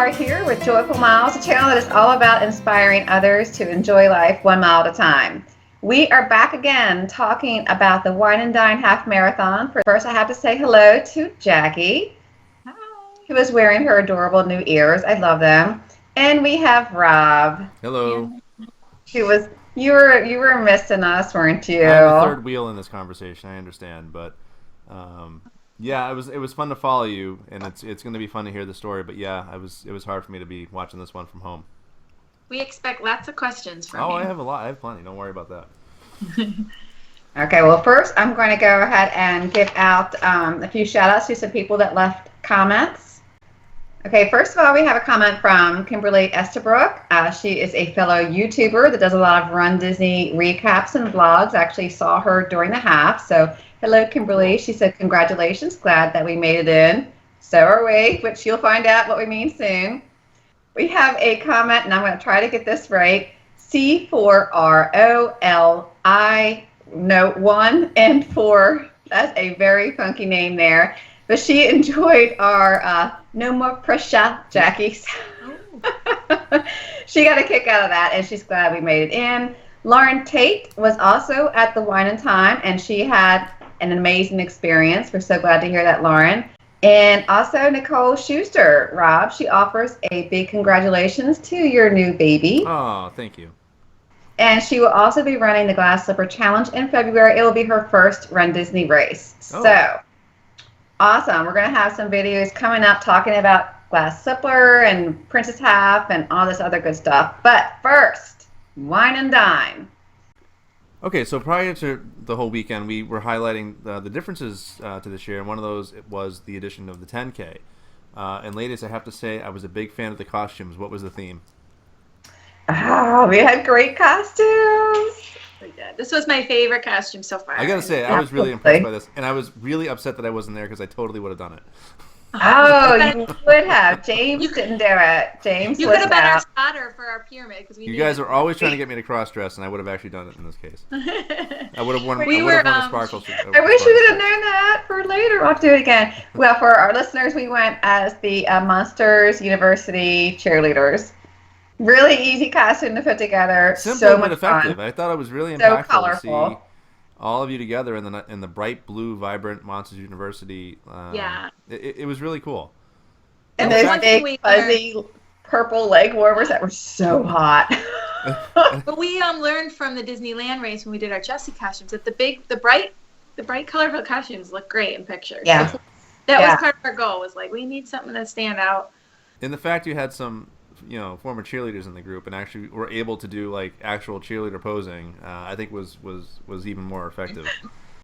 are here with Joyful Miles, a channel that is all about inspiring others to enjoy life 1 mile at a time. We are back again talking about the Wine Dine half marathon. First, I have to say hello to Jackie, who is wearing her adorable new ears. I love them. And we have Rob. Hello. You were missing us, weren't you? I'm the third wheel in this conversation. I understand, but yeah, it was fun to follow you, and it's going to be fun to hear the story. But yeah, it was hard for me to be watching this one from home. We expect lots of questions from you. Oh, I have a lot. I have plenty. Don't worry about that. Okay, well, first I'm going to go ahead and give out a few shout-outs to some people that left comments. Okay, first of all, we have a comment from Kimberly Estabrook. She is a fellow YouTuber that does a lot of Run Disney recaps and vlogs. I actually saw her during the half, so hello, Kimberly. She said, congratulations, glad that we made it in. So are we, which you'll find out what we mean soon. We have a comment, and I'm going to try to get this right. C4ROLI, 1 and 4. That's a very funky name there. But she enjoyed our No More Pressure, Jackie. She got a kick out of that, and she's glad we made it in. Lauren Tate was also at the Wine and Time, and she had an amazing experience. We're so glad to hear that, Lauren. And also Nicole Schuster, Rob, she offers a big congratulations to your new baby. Oh, thank you. And she will also be running the Glass Slipper Challenge in February. It will be her first Run Disney race. Oh. So, awesome. We're going to have some videos coming up talking about Glass Slipper and Princess Half and all this other good stuff. But first, Wine and Dine. Okay, so prior to the whole weekend, we were highlighting the differences to this year, and one of those was the addition of the 10K. And ladies, I have to say, I was a big fan of the costumes. What was the theme? Oh, we had great costumes. This was my favorite costume so far. I gotta say, I was really impressed by this, and I was really upset that I wasn't there because I totally would have done it. Oh, you would have. James didn't do it. James You was could have been our out. spotter for our pyramid because You guys are always trying to get me to cross-dress, and I would have actually done it in this case. I would have worn, We I would have were, worn a sparkle suit. I wish we would have known that for later. I'll have to do it again. Well, for our listeners, we went as the Monsters University cheerleaders. Really easy costume to put together. Simple so but much effective. fun. I thought it was really So impactful colorful. to see all of you together in the bright blue, vibrant Monsters University. Yeah. It was really cool. And Well, those one thing big, fuzzy, purple leg warmers that were so hot. But we learned from the Disneyland race when we did our Jessie costumes that the bright colorful costumes look great in pictures. Yeah. That Yeah. was part of our goal. Was like we need something to stand out. And the fact you had some, former cheerleaders in the group and actually were able to do like actual cheerleader posing, I think was even more effective.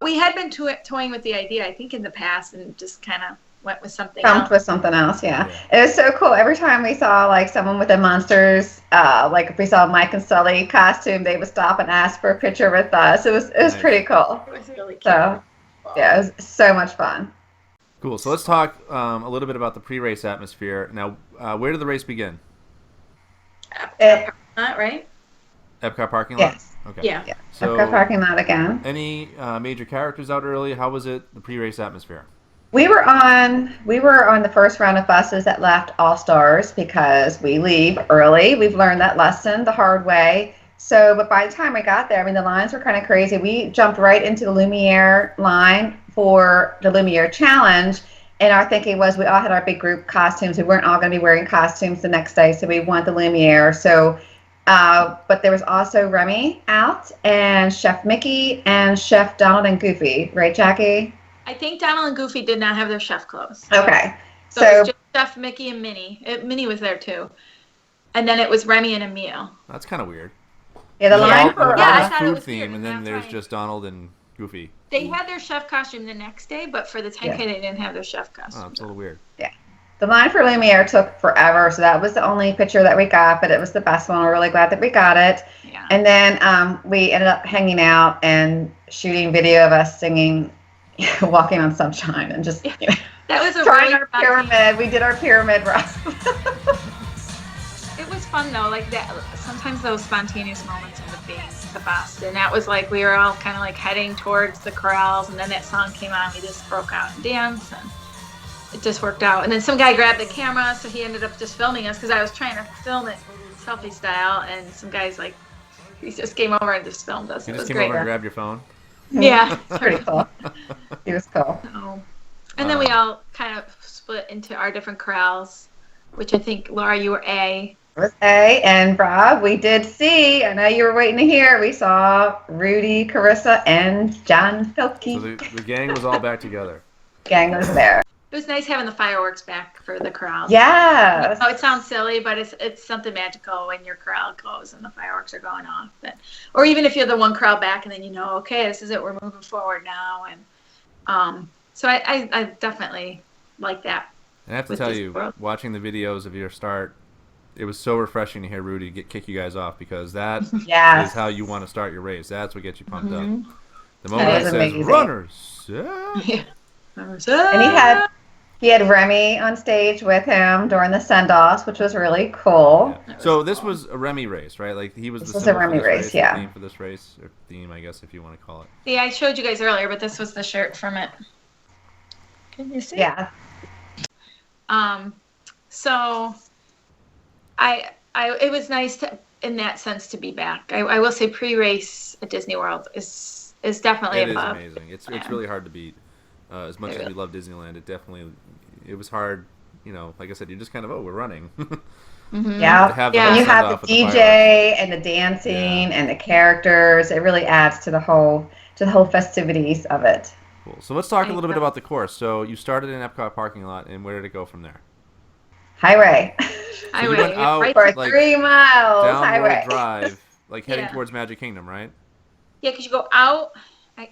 We had been toying with the idea, I think, in the past, and just kind of went with something Pumped else. with something else, yeah. It was so cool. Every time we saw like someone with the Monsters, like if we saw Mike and Sully costume, they would stop and ask for a picture with us. It was Nice. pretty cool. It was really cute. So yeah, it was so much fun. Cool. So let's talk a little bit about the pre-race atmosphere. Now, where did the race begin? Right? Epcot parking lot? Yes. Okay. Yeah. Yeah. So, Epcot parking lot again. any major characters out early? How was it, the pre-race atmosphere? We were on the first round of buses that left All Stars because we leave early. We've learned that lesson the hard way. So, but by the time we got there, I mean, the lines were kind of crazy. We jumped right into the Lumiere line for the Lumiere Challenge. And our thinking was we all had our big group costumes. We weren't all going to be wearing costumes the next day. So we wanted the Lumiere. So, but there was also Remy out and Chef Mickey and Chef Donald and Goofy. Right, Jackie? I think Donald and Goofy did not have their chef clothes. Okay. So it was just Chef Mickey and Minnie. Minnie was there too. And then it was Remy and Emil. That's kind of weird. Yeah, the line All, for Yeah, I all thought it food was theme, weird, and then that's there's why- just Donald and Goofy. They had their chef costume the next day, but for the 10K they didn't have their chef costume. Oh, it's a little weird. the line for Lumiere took forever, so that was the only picture that we got, but it was the best one. We're really glad that we got it. Yeah. And then we ended up hanging out and shooting video of us singing Walking on Sunshine and just That was a trying really our fun pyramid. We did our pyramid run. It was fun though, like that. Sometimes those spontaneous moments in the best, and that was like we were all kind of like heading towards the corrals, and then that song came on, we just broke out and danced, and just worked out. And then some guy grabbed the camera, so he ended up just filming us because I was trying to film it selfie style, and some guys like he just came over and just filmed us. You It just was came great. over and grabbed your phone? Yeah. It's pretty cool. It was cool. So, and then we all kind of split into our different corrals, which I think, Laura, you were A. It was A, and Rob, we did see, I know you were waiting to hear, we saw Rudy, Carissa, and John Felke. So the gang was all back together. Gang was there. It was nice having the fireworks back for the corral. Yeah. Oh, it sounds silly, but it's something magical when your corral goes and the fireworks are going off. Or even if you're the one corral back and then you know, okay, this is it, we're moving forward now. And so I definitely like that. And I have to tell you, watching the videos of your start, it was so refreshing to hear Rudy kick you guys off, because that Yes. is how you want to start your race. That's what gets you pumped up. The That moment it is says, amazing. runners, Yeah. And he had Remy on stage with him during the send-offs, which was really cool. Yeah. So this was a Remy race, right? Like he was This the was symbol a for Remy this race, yeah. The theme for this race, or theme, I guess, if you want to call it. Yeah, I showed you guys earlier, but this was the shirt from it. Can you see? Yeah. So it was nice to, in that sense, to be back. I will say pre-race at Disney World is definitely It is above. amazing. It's really hard to beat. As much as we love Disneyland, it was hard. You know, like I said, you're just kind of, we're running. Yeah. To have Yeah. And you send have off the with DJ fireworks. and the dancing and the characters. It really adds to the whole festivities of it. Cool. So let's talk a little bit about the course. So you started in Epcot parking lot, and where did it go from there? Highway. So you went out right For like 3 miles. down Highway. World Drive, like heading Yeah. towards Magic Kingdom, right? Yeah, because you go out.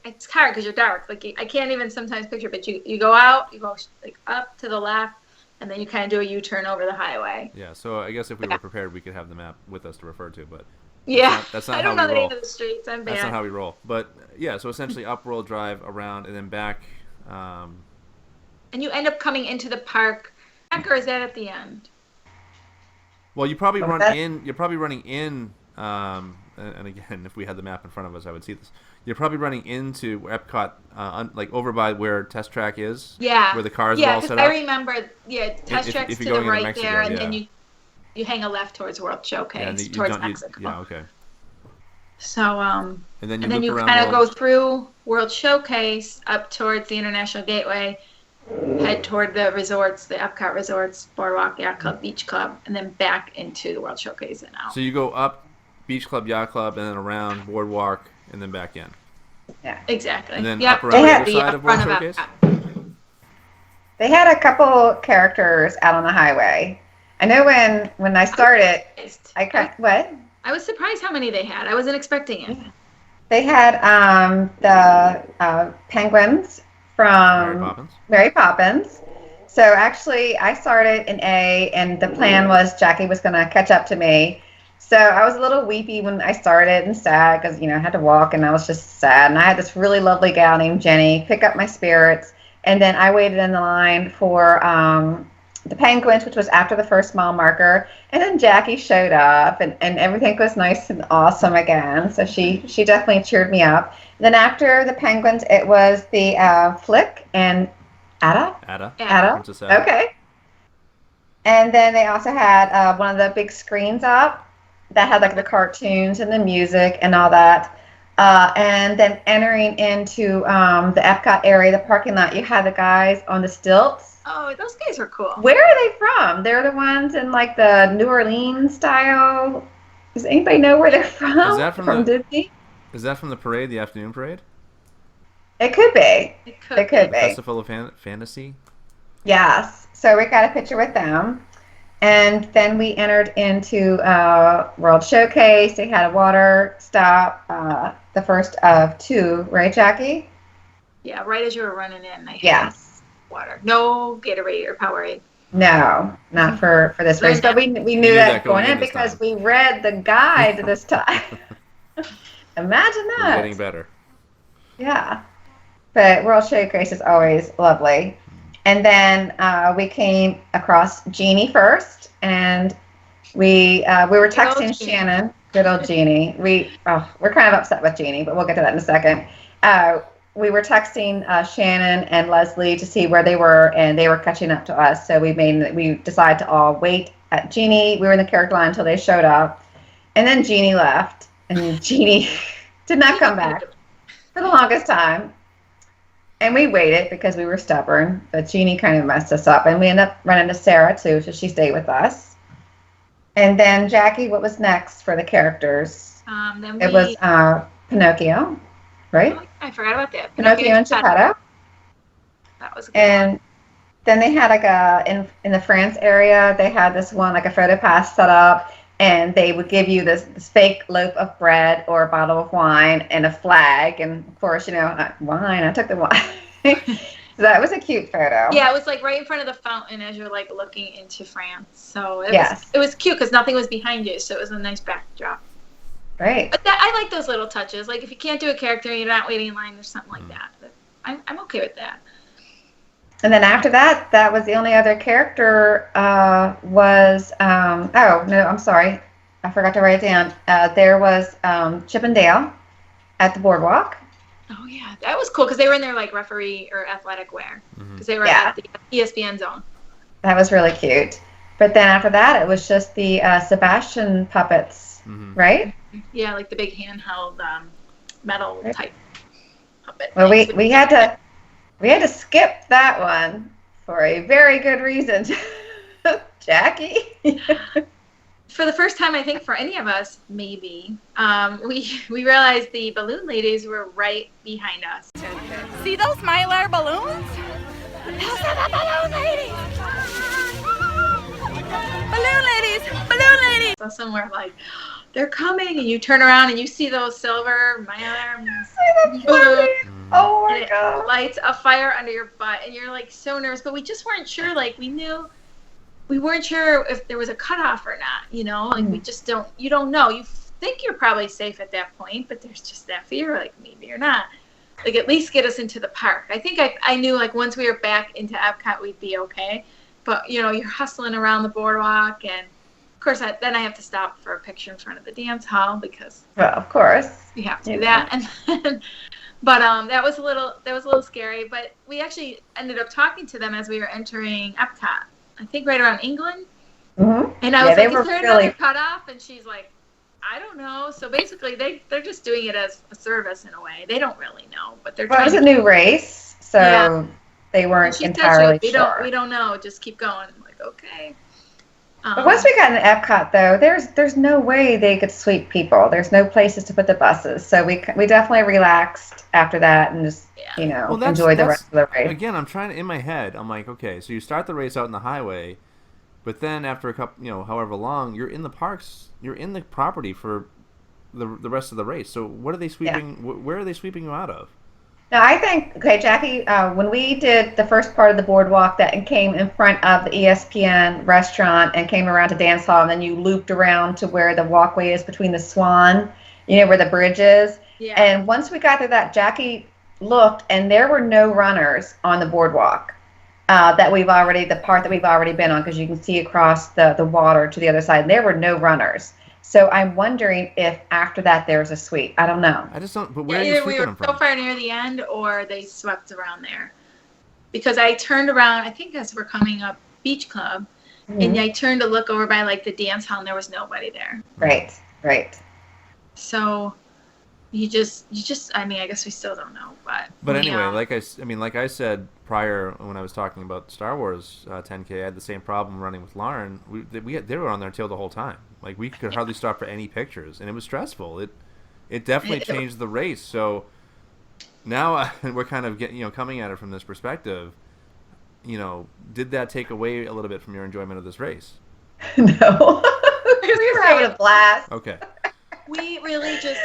It's hard because you're dark. Like I can't even sometimes picture, but you go out, you go like up to the left, and then you kind of do a U-turn over the highway. Yeah. So I guess if we were prepared, we could have the map with us to refer to, but Yeah, that's not I don't how know we the roll. name of the streets. I'm bad. That's not how we roll. But yeah, so essentially up World Drive, around, and then back. And you end up coming into the park. Or is that at the end? Well, you probably What's run that? in. You're probably running in. And again, if we had the map in front of us, I would see this. You're probably running into Epcot, like over by where Test Track is. Yeah. Where the cars are Yeah, all because set I up. remember. Yeah, Test if Track's you're to going the into right Mexico, there, and yeah. then you hang a left towards World Showcase, and you towards don't- you- Mexico. yeah. Okay. So And then and then loop you around kind of go World- through World Showcase up towards the International Gateway, head toward the resorts, the Epcot resorts, Boardwalk, Yacht Club, Beach Club, and then back into the World Showcase and out. So you go up Beach Club, Yacht Club, and then around Boardwalk, and then back in. Yeah. Exactly. And then Yep. up around the other The side of front World Showcase? Epcot. They had a couple characters out on the highway. I know when I started, what? I was surprised how many they had. I wasn't expecting it. They had the penguins Mary from Poppins. Mary Poppins. So actually, I started in A, and the plan was Jackie was going to catch up to me. So I was a little weepy when I started and sad because, I had to walk and I was just sad. And I had this really lovely gal named Jenny pick up my spirits. And then I waited in the line for the penguins, which was after the first mile marker. And then Jackie showed up and everything was nice and awesome again. So she definitely cheered me up. Then after the penguins, it was the Flick and Ada. Ada. Princess Ada. Okay. And then they also had one of the big screens up that had like the cartoons and the music and all that. And then entering into the Epcot area, the parking lot, you had the guys on the stilts. Oh, those guys were cool. Where are they from? They're the ones in like the New Orleans style. Does anybody know where they're from? Is that from Disney? Is that from the parade, the afternoon parade? It could be. It could be. Festival of Fantasy? Yes. So we got a picture with them. And then we entered into World Showcase. They had a water stop, the first of 2, right, Jackie? Yeah, right as you were running in, they had Yes. water. No Gatorade or Powerade. No, not for this race. But we knew that going in this because time. we read the guide this time. Imagine We're that. getting better. Yeah. But World Showcase is always lovely. And then we came across Jeannie first, and we were texting Shannon. Good old Jeannie. We're kind of upset with Jeannie, but we'll get to that in a second. we were texting Shannon and Leslie to see where they were, and they were catching up to us. So we decided to all wait at Jeannie. We were in the character line until they showed up, and then Jeannie left, and Jeannie did not come back for the longest time. And we waited because we were stubborn, but Jeannie kind of messed us up, and we ended up running to Sarah too, so she stayed with us. And then Jackie, what was next for the characters? It was Pinocchio, right? Oh, I forgot about that. Pinocchio and Geppetto. That was a good And one. then they had like in the France area, they had this one, like a photo pass set up, and they would give you this fake loaf of bread or a bottle of wine and a flag. And of course, wine, I took the wine. So that was a cute photo. Yeah, it was like right in front of the fountain as you're like looking into France. So Yes. it was cute because nothing was behind you, so it was a nice backdrop. Right. But I like those little touches. Like if you can't do a character and you're not waiting in line or something like that. But I'm okay with that. And then after that, that was the only other character was, oh, no, I'm sorry. I forgot to write it down. There was Chip and Dale at the boardwalk. Oh, yeah. That was cool because they were in their like referee or athletic wear because they were at the ESPN zone. That was really cute. But then after that, it was just the Sebastian puppets, right? Yeah, like the big handheld metal type puppet. Well, we had to skip that one for a very good reason. Jackie. For the first time, I think for any of us, maybe, we realized the balloon ladies were right behind us. See those Mylar balloons? Those are the balloon ladies! Balloon ladies! Balloon ladies! So somewhere like, they're coming, and you turn around and you see those silver Mylar balloons. Oh my And God. it lights a fire under your butt, and you're like so nervous, but we just weren't sure. Like we weren't sure if there was a cutoff or not. Like we just you don't know. You think you're probably safe at that point, but there's just that fear, like maybe you're not. Like at least get us into the park. I think I knew like once we were back into Epcot, we'd be okay. But you're hustling around the boardwalk, and of course then I have to stop for a picture in front of the dance hall because Well, of course. we have to do that. And then, but that was a little scary. But we actually ended up talking to them as we were entering Epcot. I think right around England. Mm-hmm. And I was like, were is there really another cutoff? And she's like, I don't know. So basically, they're just doing it as a service in a way. They don't really know, but they're Well, it trying was a new race, so they weren't she said entirely we sure. we don't know. Just keep going. I'm like, okay. But once we got into Epcot, though, there's no way they could sweep people. There's no places to put the buses, so we definitely relaxed after that and just enjoyed the rest of the race. Again, I'm trying to, in my head, I'm like, okay, so you start the race out in the highway, but then after a couple, however long, you're in the parks, you're in the property for the rest of the race. So what are they sweeping? Yeah. Where are they sweeping you out of? Now, I think, Jackie, when we did the first part of the boardwalk that came in front of the ESPN restaurant and came around to dance hall, and then you looped around to where the walkway is between the Swan, where the bridge is. Yeah. And once we got to that, Jackie looked, and there were no runners on the boardwalk the part that we've already been on, because you can see across the water to the other side. And there were no runners. So I'm wondering if after that there's a sweep. I don't know. I just don't. But where are you either we sweeping were them from? so far near the end, or they swept around there. Because I turned around, I think as we're coming up Beach Club, and I turned to look over by like the dance hall, and there was nobody there. Right. So you just. I mean, I guess we still don't know, but. But anyway, like I said prior when I was talking about Star Wars 10K, I had the same problem running with Lauren. They were on their tail the whole time. Like we could hardly stop for any pictures, and it was stressful. It definitely changed the race. So now we're kind of coming at it from this perspective. Did that take away a little bit from your enjoyment of this race? No, we were having a blast. Okay. We really just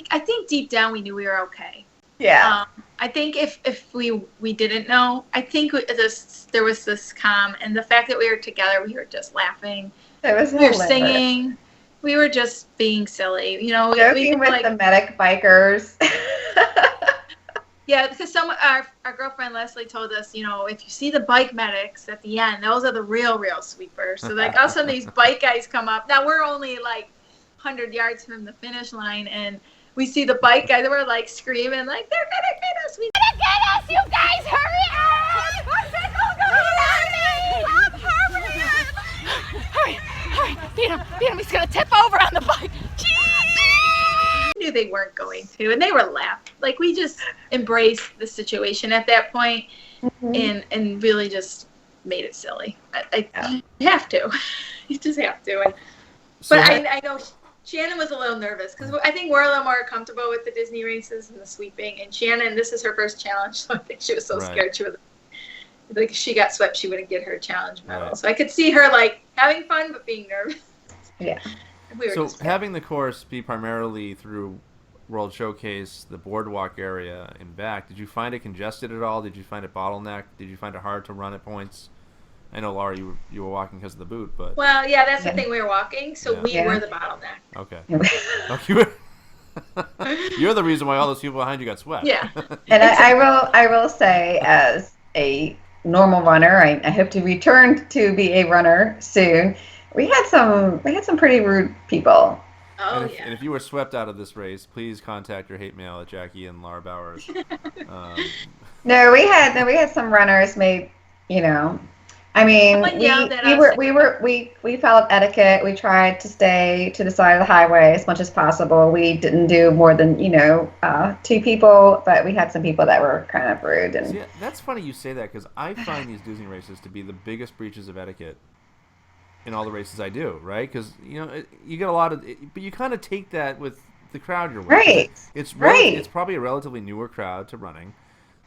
I think deep down we knew we were okay. Yeah. I think if we didn't know, I think there was this calm, and the fact that we were together, we were just laughing. We were singing. We were just being silly, Joking with the medic bikers. Yeah, because our girlfriend Leslie told us, if you see the bike medics at the end, those are the real sweepers. So like all of a sudden these bike guys come up. Now we're only like 100 yards from the finish line, and we see the bike guys. We're like screaming, like they're gonna get us. They're gonna get us, you guys! Hurry up! Hurry up! Hurry! Beat him! He's gonna tip over on the bike. I knew they weren't going to, and they were laughing. Like, we just embraced the situation at that point, and really just made it silly. You have to. You just have to. But I know Shannon was a little nervous because I think we're a little more comfortable with the Disney races and the sweeping. And Shannon, this is her first challenge, so I think she was so scared. She was like, if she got swept, she wouldn't get her challenge medal. Right. So I could see her like having fun but being nervous. Yeah. So having the course be primarily through World Showcase, the boardwalk area and back, did you find it congested at all? Did you find it bottlenecked? Did you find it hard to run at points? I know, Laura, you were walking because of the boot, but... Well, yeah, that's the thing. We were walking, so we were the bottleneck. Okay. You're the reason why all those people behind you got swept. Yeah. And I will say, as a normal runner, I hope to return to be a runner soon. We had some pretty rude people. Oh, and if you were swept out of this race, please contact your hate mail at Jackie and Laura Bowers. No, we had some runners made, I mean, we followed etiquette. We tried to stay to the side of the highway as much as possible. We didn't do more than 2 people, but we had some people that were kind of rude. And see, that's funny you say that because I find these Disney races to be the biggest breaches of etiquette in all the races I do. Right? Because you get a lot of, but you kind of take that with the crowd you're with. Right. It's probably a relatively newer crowd to running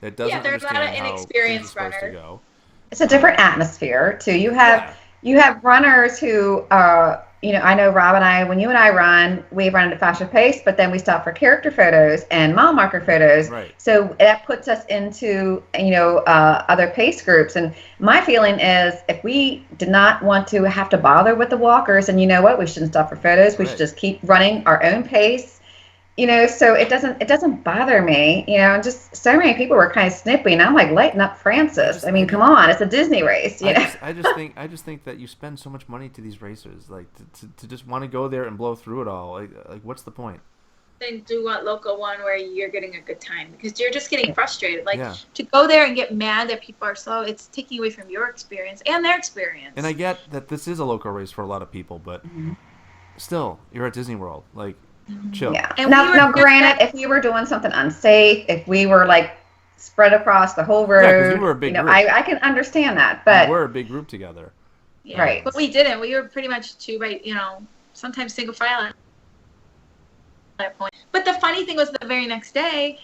that doesn't there's a lot of inexperienced runners. To go. It's a different atmosphere too. You have runners who, I know Rob and I, when you and I run, we run at a faster pace, but then we stop for character photos and mile marker photos. Right. So that puts us into, other pace groups. And my feeling is if we did not want to have to bother with the walkers, and you know what, we shouldn't stop for photos. We should just keep running our own pace. So it doesn't bother me, just so many people were kind of snippy, and I'm like, lighten up, Francis. I mean, come on, it's a Disney race, I just think that you spend so much money to these racers, like to just want to go there and blow through it all. Like what's the point? Then do a local one where you're getting a good time because you're just getting frustrated. To go there and get mad that people are slow, it's taking away from your experience and their experience. And I get that this is a local race for a lot of people, but still, you're at Disney World, like. Chill. Yeah. And now, granted, if we were doing something unsafe, if we were like spread across the whole road, because we were a big group. I can understand that, but we're a big group together. Yeah. Right. But we didn't. We were pretty much 2 by, sometimes single file at that point. But the funny thing was, the very next day,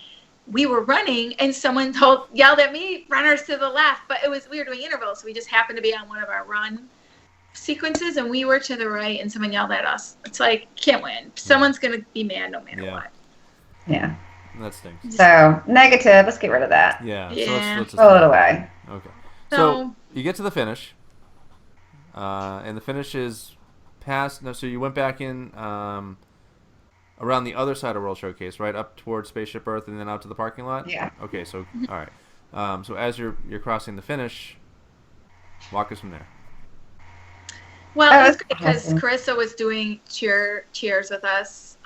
we were running, and someone yelled at me, "Runners to the left!" But we were doing intervals, so we just happened to be on one of our run sequences, and we were to the right, and someone yelled at us. It's like, can't win. Someone's gonna be mad no matter what. Yeah. That stinks. So negative. Let's get rid of that. Yeah. Yeah. So let's just throw it away. Okay. So you get to the finish, and the finish is past. No, so you went back in around the other side of World Showcase, right up towards Spaceship Earth, and then out to the parking lot. Yeah. Okay. So all right. So as you're crossing the finish, walk us from there. Well, it was great because Carissa was doing cheers with us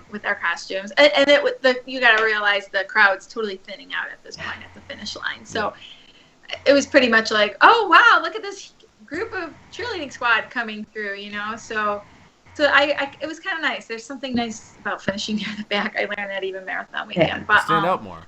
with our costumes, and you got to realize the crowd's totally thinning out at this point at the finish line. So it was pretty much like, oh wow, look at this group of cheerleading squad coming through, So it was kind of nice. There's something nice about finishing near the back. I learned that even marathon weekend. Yeah. But stand out more.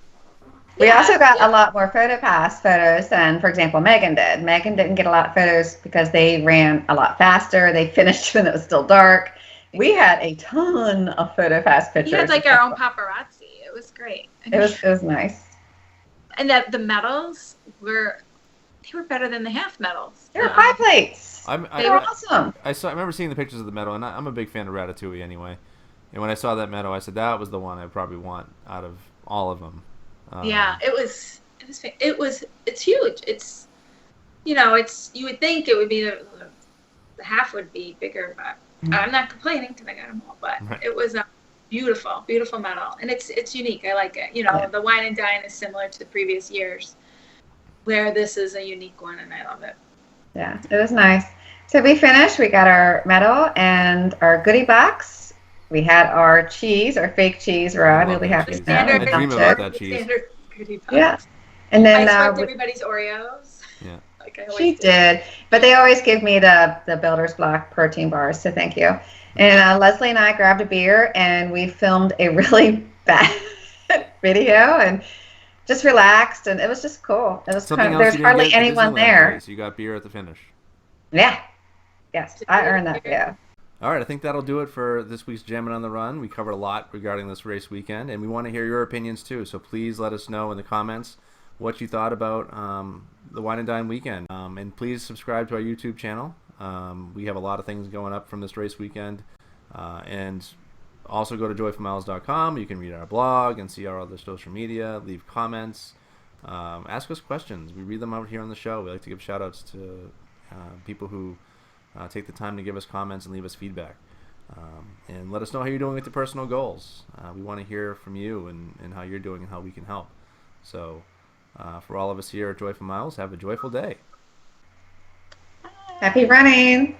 We also got a lot more PhotoPass photos than, for example, Megan did. Megan didn't get a lot of photos because they ran a lot faster. They finished when it was still dark. We had a ton of PhotoPass pictures. We had like our own paparazzi. It was great. It was nice. And the medals were better than the half medals. They were pie plates. They were awesome. I remember seeing the pictures of the medal, and I'm a big fan of Ratatouille anyway. And when I saw that medal, I said that was the one I probably want out of all of them. It's huge. It's, you would think it would be the half would be bigger, but I'm not complaining because I got them all. But It was a beautiful, beautiful medal, and it's unique. I like it. The Wine Dine is similar to the previous years, where this is a unique one, and I love it. Yeah, it was nice. So we finished. We got our medal and our goodie box. We had our cheese, our fake cheese, Rob. You'll love be that happy cheese. to know. Standard, We I dream dumped about it. that cheese. standard goodie box. Yeah. And I then swiped everybody's Oreos. Yeah. Like I always she do. did, but they always give me the Builder's Block protein bars, so thank you. And Leslie and I grabbed a beer and we filmed a really bad video and just relaxed, and it was just cool. It was Something kind of, else there's you didn't hardly get at anyone Disneyland there. place. You got beer at the finish. Yeah, yes, I earned that. Yeah. All right, I think that'll do it for this week's Jammin' on the Run. We covered a lot regarding this race weekend, and we want to hear your opinions too. So please let us know in the comments what you thought about the Wine and Dine weekend. And please subscribe to our YouTube channel. We have a lot of things going up from this race weekend. And also go to joyfulmiles.com. You can read our blog and see our other social media, leave comments, ask us questions. We read them out here on the show. We like to give shout outs to people who take the time to give us comments and leave us feedback. And let us know how you're doing with your personal goals. We want to hear from you and how you're doing and how we can help. So for all of us here at Joyful Miles, have a joyful day. Happy running.